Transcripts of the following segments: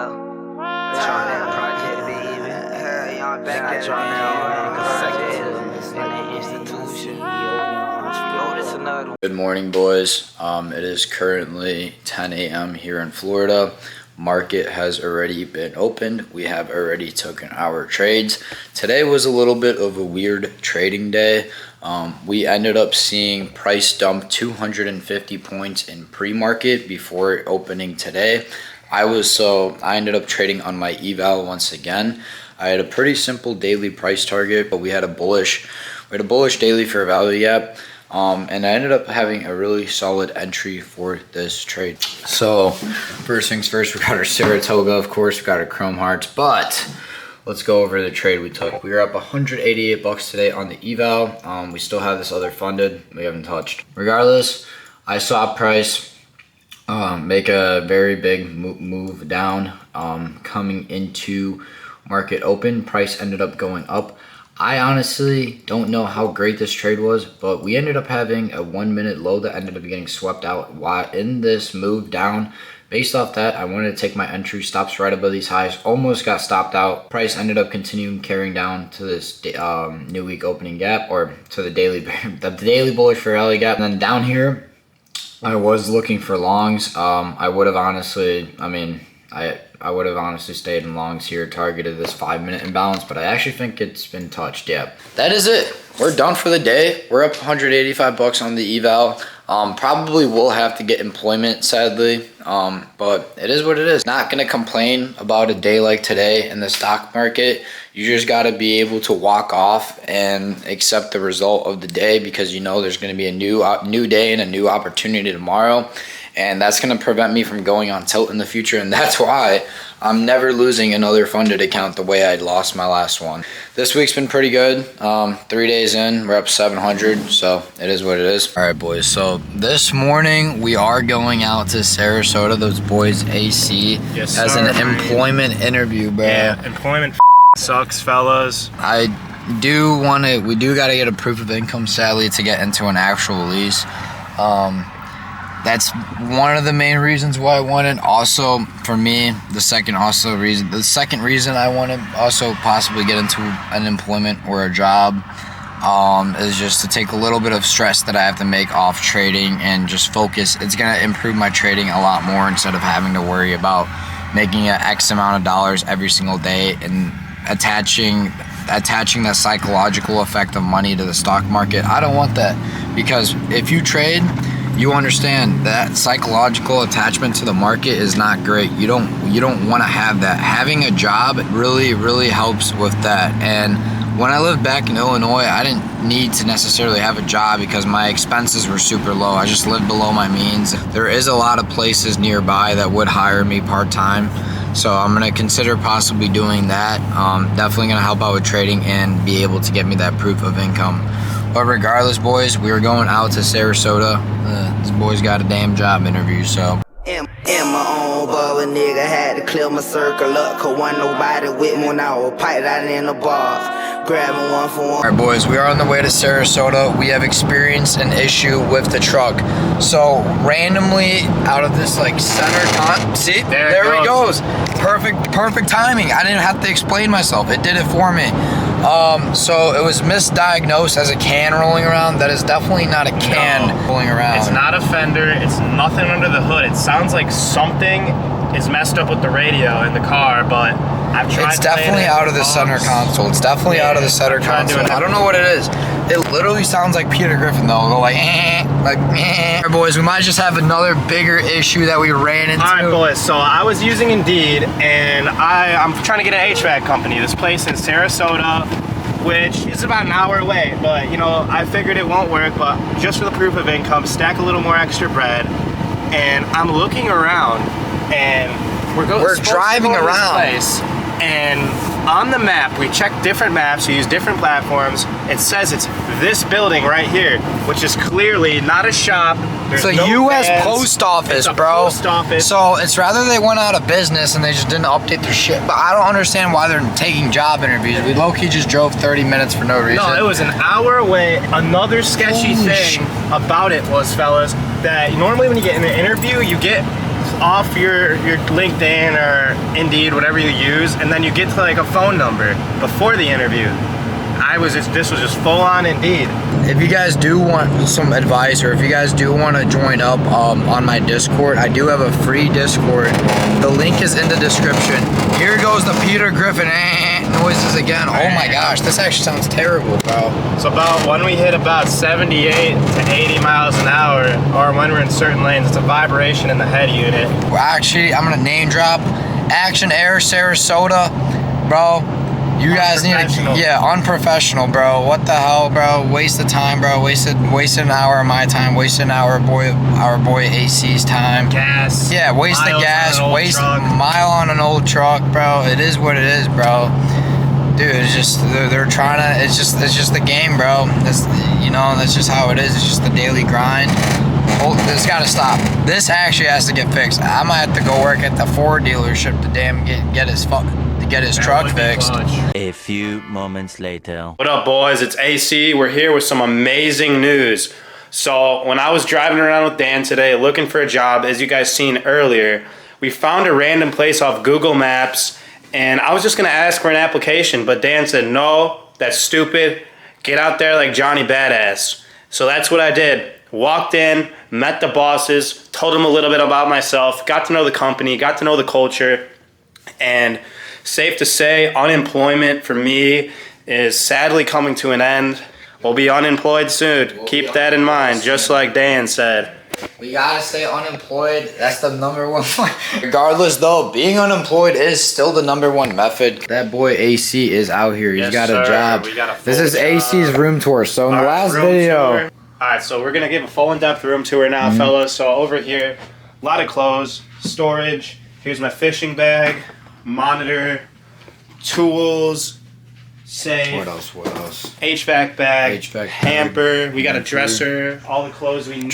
SWFL. Trying project, baby. Hell, y'all back that institution. Notice another. Good morning, boys. It is currently 10 a.m. here in Florida. Market has already been opened. We have already taken our trades. Today was a little bit of a weird trading day. We ended up seeing price dump 250 points in pre-market before opening today. I ended up trading on my eval once again. I had a pretty simple daily price target, but we had a bullish daily fair value gap. And I ended up having a really solid entry for this trade. So first things first, we got our Saratoga, of course, we got our Chrome Hearts, but let's go over the trade we took. We were up 188 bucks today on the eval. We still have this other funded, we haven't touched. Regardless, I saw price make a very big move down coming into market open. Price ended up going up. I honestly don't know how great this trade was, but we ended up having a 1 minute low that ended up getting swept out in this move down. Based off that, I wanted to take my entry stops right above these highs. Almost got stopped out. Price ended up continuing carrying down to this new week opening gap, or to the daily bullish fair value gap. And then down here, I was looking for longs. I would have honestly stayed in longs here, targeted this 5 minute imbalance, but I actually think it's been touched. Yeah, that is it. We're done for the day. We're up 185 bucks on the eval. Probably will have to get employment, sadly, but it is what it is. Not gonna complain about a day like today in the stock market. You just gotta be able to walk off and accept the result of the day, because you know there's gonna be a new day and a new opportunity tomorrow. And that's going to prevent me from going on tilt in the future. And that's why I'm never losing another funded account the way I lost my last one. This week's been pretty good. 3 days in, we're up 700. So it is what it is. All right, boys. So this morning we are going out to Sarasota. Those boys AC has an employment interview, bro. Yeah, employment sucks, fellas. We do got to get a proof of income, sadly, to get into an actual lease. That's one of the main reasons why I wanted. Also, for me, the second reason I want to also possibly get into an employment or a job is just to take a little bit of stress that I have to make off trading and just focus. It's going to improve my trading a lot more instead of having to worry about making an X amount of dollars every single day and attaching that psychological effect of money to the stock market. I don't want that, because if you trade, you understand that psychological attachment to the market is not great. You don't want to have that. Having a job really helps with that. And when I lived back in Illinois, I didn't need to necessarily have a job because my expenses were super low. I just lived below my means. There is a lot of places nearby that would hire me part-time, so I'm going to consider possibly doing that. Definitely going to help out with trading and be able to get me that proof of income. But regardless, boys, we were going out to Sarasota. This boy's got a damn job interview, so. In my own bubble, nigga, had to clear my circle up, cause wasn't nobody with me when I was piped out in the bars, grabbing one for one. Alright, boys, we are on the way to Sarasota. We have experienced an issue with the truck. So randomly out of this center see, there he goes. Perfect timing. I didn't have to explain myself. It did it for me. So it was misdiagnosed as a can rolling around. That is definitely not a can rolling around. It's not a fender. It's nothing under the hood. It sounds like something is messed up with the radio in the car, but I've tried. It's definitely out of the center console. It's definitely out of the center console. I don't know what it is. It literally sounds like Peter Griffin though. Go like. Alright, boys, we might just have another bigger issue that we ran into. Alright, boys, so I was using Indeed, and I'm trying to get an HVAC company. This place in Sarasota, which is about an hour away, but you know, I figured it won't work, but just for the proof of income, stack a little more extra bread. And I'm looking around, and we're driving around this place, and on the map, we check different maps, we use different platforms. It says it's this building right here, which is clearly not a shop. It's a U.S. post office, bro. Post office. So it's rather they went out of business and they just didn't update their shit. But I don't understand why they're taking job interviews. We low-key just drove 30 minutes for no reason. No, it was an hour away. Another sketchy thing about it was, fellas, that normally when you get in an interview, you get off your LinkedIn or Indeed, whatever you use, and then you get to like a phone number before the interview. This was just full on Indeed. If you guys do want some advice, or if you guys do want to join up on my Discord, I do have a free Discord. The link is in the description. Here goes the Peter Griffin noises again. Oh my gosh, this actually sounds terrible, bro. So about when we hit about 78 to 80 miles an hour, or when we're in certain lanes, it's a vibration in the head unit. Well, actually, I'm gonna name drop Action Air Sarasota, bro. You guys need to, yeah, unprofessional, bro. What the hell, bro? Waste of time, bro. Wasted an hour of my time. Wasted an hour of our boy AC's time. Gas. Yeah, wasted gas. Wasted mile on an old truck, bro. It is what it is, bro. Dude, it's just they're trying to. It's just the game, bro. That's, you know, that's just how it is. It's just the daily grind. This gotta stop. This actually has to get fixed. I might have to go work at the Ford dealership to get his truck fixed. A few moments later. What up, boys? It's AC. We're here with some amazing news. So when I was driving around with Dan today looking for a job, as you guys seen earlier, we found a random place off Google Maps, and I was just gonna ask for an application, but Dan said, no, that's stupid. Get out there like Johnny Badass. So that's what I did. Walked in, met the bosses, told them a little bit about myself, got to know the company, got to know the culture, and safe to say, unemployment for me is sadly coming to an end. We'll be unemployed soon. Keep that in mind, just like Dan said. We gotta stay unemployed. That's the number one. Regardless, though, being unemployed is still the number one method. That boy AC is out here. He's got a job. This is AC's room tour. So in the last video. Alright, so we're gonna give a full in-depth room tour now, fellas. So over here, a lot of clothes, storage. Here's my fishing bag, monitor, tools, safe. What else? HVAC bag, hamper. We got a dresser, all the clothes we need.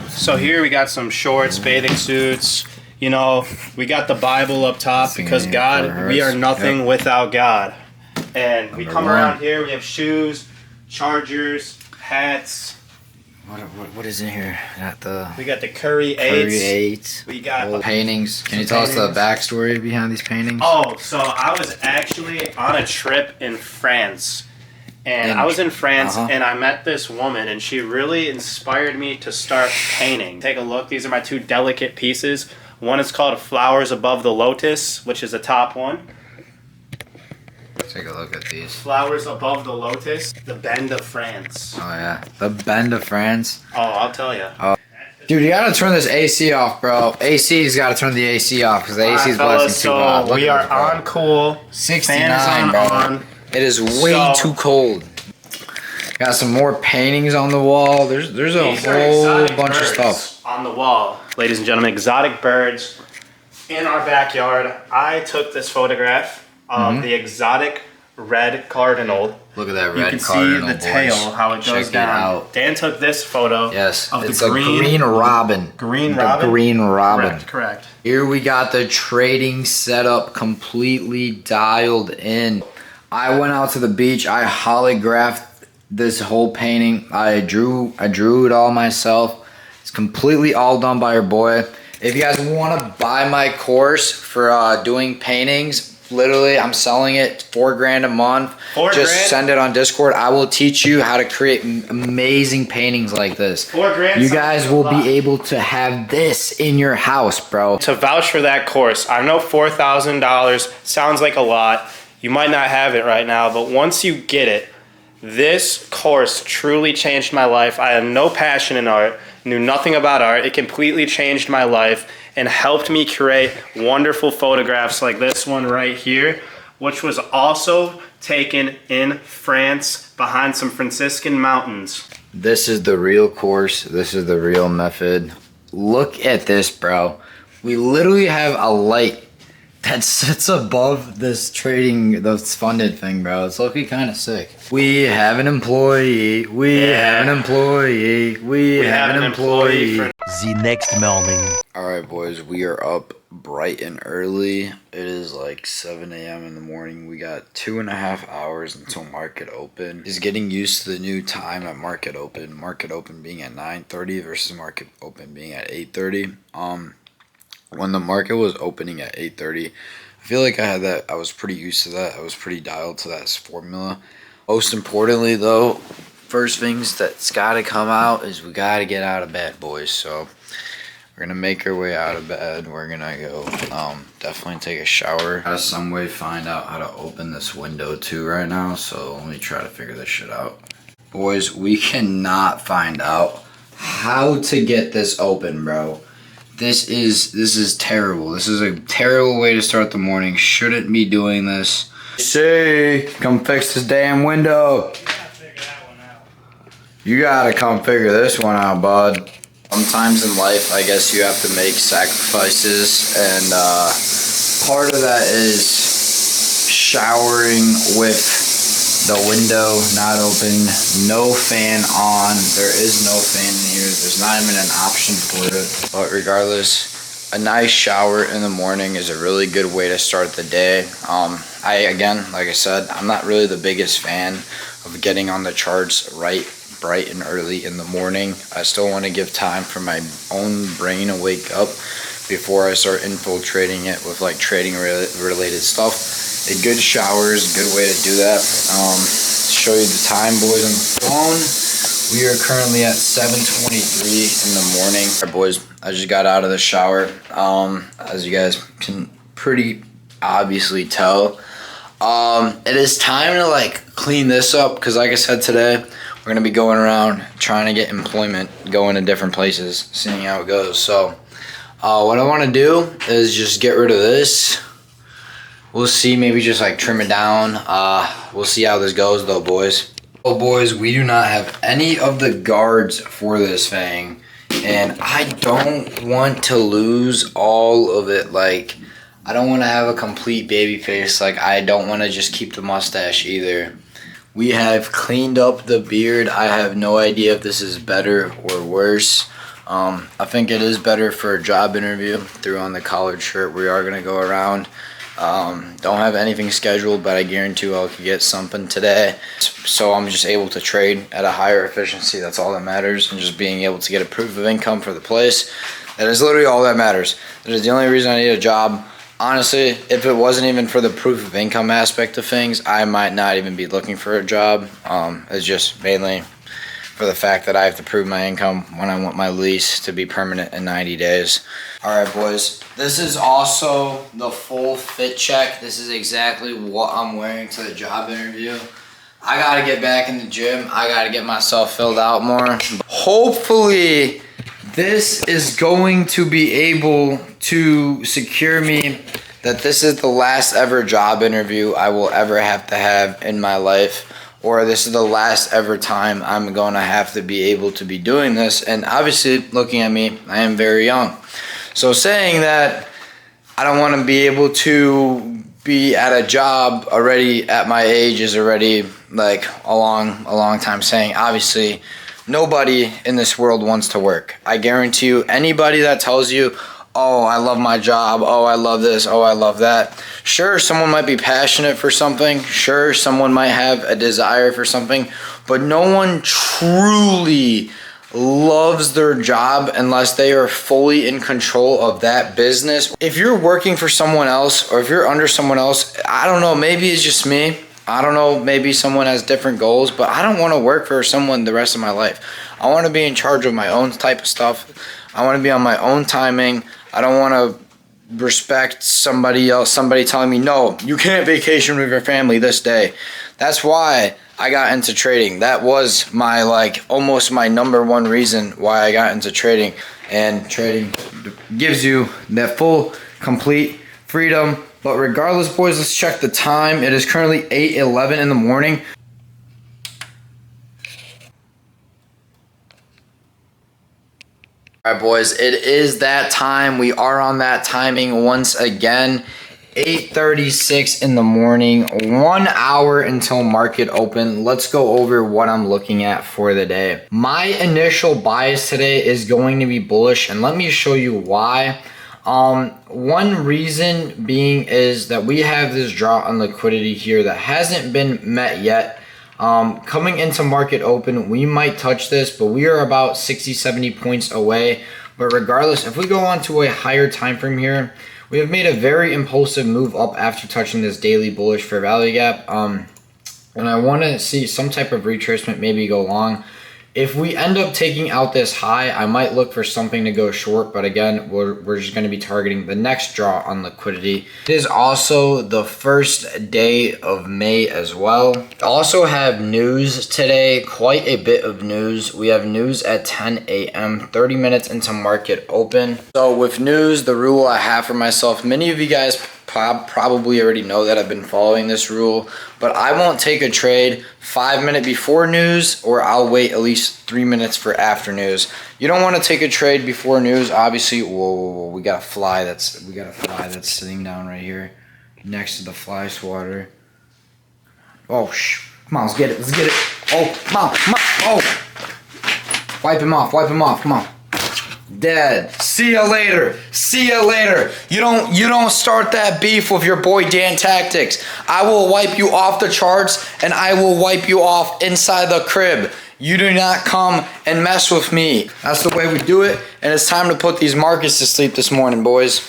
So here we got some shorts, bathing suits. You know, we got the Bible up top because God, we are nothing without God. And we come around here, we have shoes, chargers, hats. What is in here? We got the Curry 8s. We got paintings. Can you tell us the backstory behind these paintings? Oh, so I was actually on a trip in France. And I was in France and I met this woman and she really inspired me to start painting. Take a look. These are my two delicate pieces. One is called Flowers Above the Lotus, which is the top one. Take a look at these. Flowers Above the Lotus, the Bend of France. Oh yeah, the Bend of France. Oh, I'll tell you. Oh. Dude, you gotta turn this AC off, bro. AC's gotta turn the AC off because the AC's blasting too hot. So we are on cool. 69, bro. On. It is way too cold. Got some more paintings on the wall. There's a whole bunch of stuff on the wall. Ladies and gentlemen, exotic birds in our backyard. I took this photograph of the exotic red cardinal. Look at that red cardinal. You can see the tail, how it goes down. Dan took this photo. Yes, of it's the green robin. Green robin? Green robin. Correct. Here we got the trading setup completely dialed in. I went out to the beach. I holographed this whole painting. I drew it all myself. It's completely all done by your boy. If you guys want to buy my course for doing paintings, literally, I'm selling it $4 grand a month. Just send it on Discord. I will teach you how to create amazing paintings like this. $4 grand. You guys will be able to have this in your house, bro. To vouch for that course, I know $4,000 sounds like a lot. You might not have it right now, but once you get it, this course truly changed my life. I had no passion in art, knew nothing about art. It completely changed my life and helped me create wonderful photographs like this one right here, which was also taken in France behind some Franciscan mountains. This is the real course. This is the real method. Look at this, bro. We literally have a light that sits above this funded thing, bro. It's looking kind of sick. We have an employee. We have an employee. We have an employee. The next morning. All right, boys. We are up bright and early. It is like 7 a.m. in the morning. We got 2.5 hours until market open. Just getting used to the new time at market open. Market open being at 9:30 versus market open being at 8:30. when the market was opening at 8:30, I feel like I was pretty used to that. I was pretty dialed to that formula. Most importantly though, first things that's gotta come out is we gotta get out of bed, boys. So we're gonna make our way out of bed. We're gonna go definitely take a shower. Gotta some way find out how to open this window too right now. So let me try to figure this shit out. Boys, we cannot find out how to get this open, bro. This is terrible. This is a terrible way to start the morning. Shouldn't be doing this. See, come fix this damn window. You gotta come figure this one out, bud. Sometimes in life, I guess you have to make sacrifices, and part of that is showering with the window not open, no fan on. There is no fan in here. There's not even an option for it. But regardless, a nice shower in the morning is a really good way to start the day. Again, like I said, I'm not really the biggest fan of getting on the charts bright and early in the morning. I still want to give time for my own brain to wake up before I start infiltrating it with like trading related stuff. A good shower is a good way to do that. Show you the time, boys, on the phone. We are currently at 7:23 in the morning. All right, boys, I just got out of the shower. As you guys can pretty obviously tell, it is time to like clean this up, because like I said, today we're gonna be going around trying to get employment, going to different places, seeing how it goes. So what I want to do is just get rid of this. We'll see, maybe just like trim it down. We'll see how this goes though, boys. Oh, boys, we do not have any of the guards for this thing, and I don't want to lose all of it. Like, I don't want to have a complete baby face. Like, I don't want to just keep the mustache either. We have cleaned up the beard. I have no idea if this is better or worse. I think it is better for a job interview. Threw on the collared shirt. We are going to go around. Don't have anything scheduled, but I guarantee I'll get something today. So I'm just able to trade at a higher efficiency. That's all that matters. And just being able to get a proof of income for the place. That is literally all that matters. That is the only reason I need a job. Honestly, if it wasn't even for the proof of income aspect of things, I might not even be looking for a job. It's just mainly for the fact that I have to prove my income when I want my lease to be permanent in 90 days. All right, boys, this is also the full fit check. This is exactly what I'm wearing to the job interview. I gotta get back in the gym. I gotta get myself filled out more. Hopefully, this is going to be able to secure me that this is the last ever job interview I will ever have to have in my life, or this is the last ever time I'm going to have to be able to be doing this. And obviously, looking at me, I am very young. So saying that I don't want to be able to be at a job already at my age is already like a long time saying. Obviously, nobody in this world wants to work. I guarantee you, anybody that tells you, oh, I love my job, oh, I love this, oh, I love that. Sure, someone might be passionate for something. Sure, someone might have a desire for something. But no one truly loves their job unless they are fully in control of that business. If you're working for someone else, or if you're under someone else, I don't know, maybe it's just me. I don't know, maybe someone has different goals, but I don't want to work for someone the rest of my life. I want to be in charge of my own type of stuff. I want to be on my own timing. I don't want to respect somebody else, somebody telling me, no, you can't vacation with your family this day. That's why I got into trading. That was my, like, almost my number one reason why I got into trading. And trading gives you that full, complete freedom. But regardless, boys, let's check the time. It is currently 8:11 in the morning. All right, boys, it is that time. We are on that timing once again. 8:36 in the morning, 1 hour until market open. Let's go over what I'm looking at for the day. My initial bias today is going to be bullish, and let me show you why. One reason being is that we have this drought on liquidity here that hasn't been met yet. Coming into market open, we might touch this, but we are about 60-70 points away But regardless, if we go on to a higher time frame here, we have made a very impulsive move up after touching this daily bullish fair value gap. And I want to see some type of retracement, maybe go long. If we end up taking out this high, I might look for something to go short, but again, we're just going to be targeting the next draw on liquidity. It is also the first day of May as well. Also have news today, quite a bit of news. We have news at 10 a.m., 30 minutes into market open. So with news, the rule I have for myself, many of you guys probably already know that I've been following this rule, but I won't take a trade 5 minutes before news, or I'll wait at least 3 minutes for after news. You don't want to take a trade before news, obviously. Whoa, we got a fly that's sitting down right here next to the fly swatter. Oh come on, let's get it. Oh, come on, oh, wipe him off, come on. Dead. See ya later. You don't start that beef with your boy Dan Tactics. I will wipe you off the charts, and I will wipe you off inside the crib. You do not come and mess with me. That's the way we do it, and it's time to put these markets to sleep this morning, boys.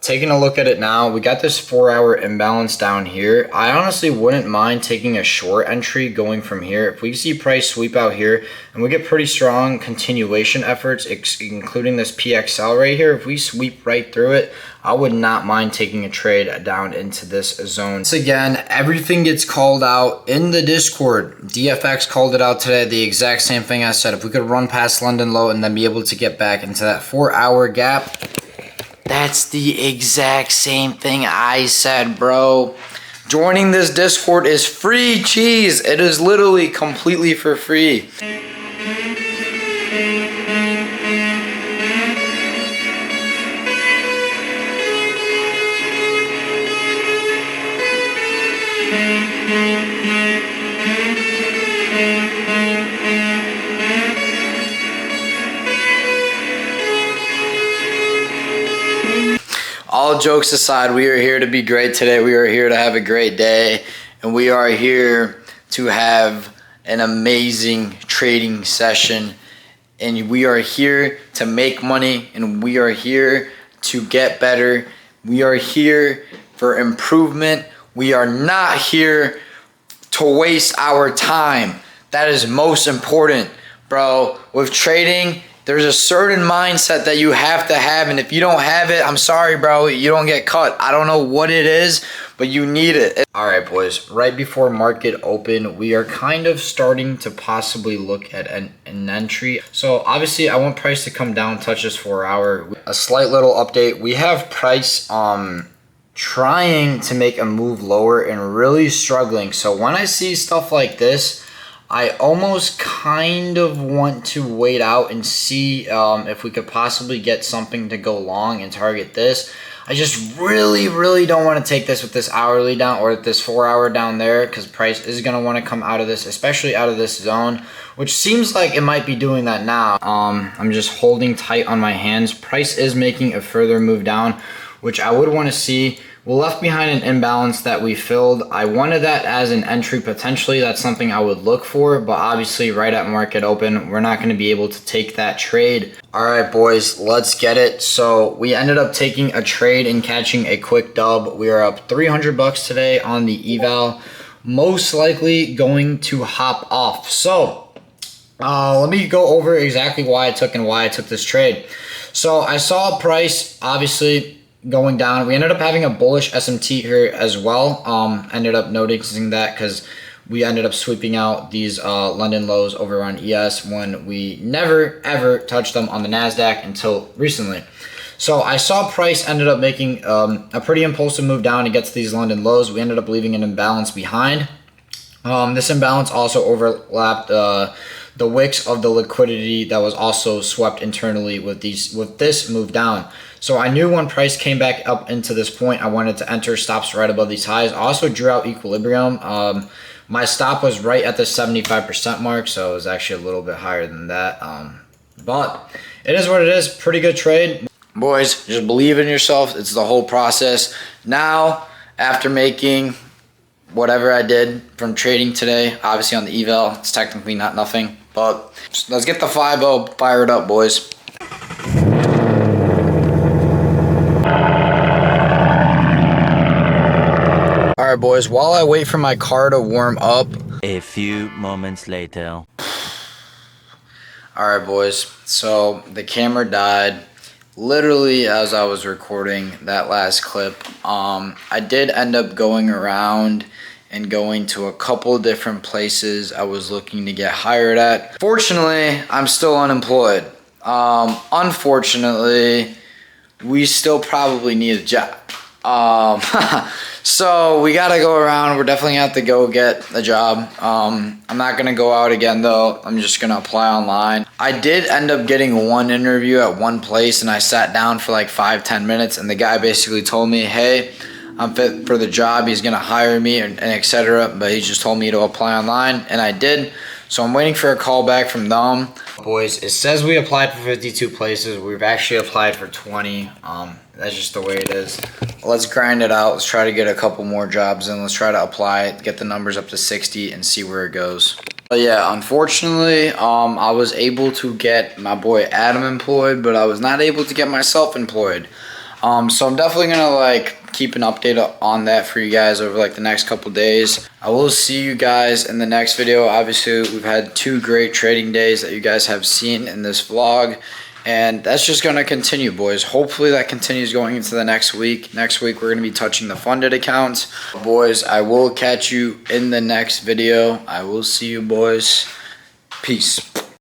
Taking a look at it now, we got this 4-hour imbalance down here. I honestly wouldn't mind taking a short entry going from here. If we see price sweep out here and we get pretty strong continuation efforts, including this PXL right here, if we sweep right through it, I would not mind taking a trade down into this zone. Once again, everything gets called out in the Discord. DFX called it out today, the exact same thing I said. If we could run past London low and then be able to get back into that 4-hour gap, that's the exact same thing I said, bro. Joining this Discord is free cheese. It is literally completely for free. All jokes aside, we are here to be great today. We are here to have a great day, and we are here to have an amazing trading session, and we are here to make money, and we are here to get better. We are here for improvement. We are not here to waste our time. That is most important, bro. With trading, there's a certain mindset that you have to have, and if you don't have it, I'm sorry, bro, you don't get cut. I don't know what it is, but you need it. All right, boys, right before market open, we are kind of starting to possibly look at an entry. So obviously, I want price to come down, touch this 4-hour. A slight little update. We have price trying to make a move lower and really struggling. So when I see stuff like this, I almost kind of want to wait out and see if we could possibly get something to go long and target this. I just really don't want to take this with this hourly down or this 4-hour down there, because price is going to want to come out of this, especially out of this zone, which seems like it might be doing that now. I'm just holding tight on my hands. Price is making a further move down, which I would want to see. We left behind an imbalance that we filled. I wanted that as an entry potentially. That's something I would look for, but obviously right at market open, we're not going to be able to take that trade. All right, boys, let's get it. So we ended up taking a trade and catching a quick dub. We are up $300 today on the eval, most likely going to hop off. So let me go over exactly why I took this trade. So I saw price obviously going down. We ended up having a bullish SMT here as well. Ended up noticing that because we ended up sweeping out these London lows over on ES when we never ever touched them on the NASDAQ until recently. So I saw price ended up making a pretty impulsive move down to get to these London lows. We ended up leaving an imbalance behind. This imbalance also overlapped the wicks of the liquidity that was also swept internally with this move down. So I knew when price came back up into this point, I wanted to enter stops right above these highs. I also drew out equilibrium. My stop was right at the 75% mark, so it was actually a little bit higher than that. But it is what it is. Pretty good trade. Boys, just believe in yourself. It's the whole process. Now, after making whatever I did from trading today, obviously on the eval, it's technically not nothing, but let's get the 5-0 fired up, boys. boys, while I wait for my car to warm up. A few moments later. All right, boys. So the camera died literally as I was recording that last clip. I did end up going around and going to a couple different places I was looking to get hired at. Fortunately, I'm still unemployed. Unfortunately, we still probably need a job. So we gotta go around. We're definitely gonna have to go get a job. I'm not gonna go out again though. I'm just gonna apply online. I did end up getting one interview at one place, and I sat down for like 5-10 minutes, and the guy basically told me, hey, I'm fit for the job. He's gonna hire me and etc. But he just told me to apply online, and I did. So I'm waiting for a call back from them. Boys, it says we applied for 52 places. We've actually applied for 20. That's just the way it is. Let's grind it out. Let's try to get a couple more jobs in. Let's try to apply, get the numbers up to 60 and see where it goes. But yeah, unfortunately, I was able to get my boy Adam employed, but I was not able to get myself employed. So I'm definitely gonna keep an update on that for you guys over the next couple days. I will see you guys in the next video. Obviously, we've had 2 great trading days that you guys have seen in this vlog, and that's just gonna continue, boys. Hopefully that continues going into the next week. Next week, we're gonna be touching the funded accounts. Boys, I will catch you in the next video. I will see you, boys. Peace.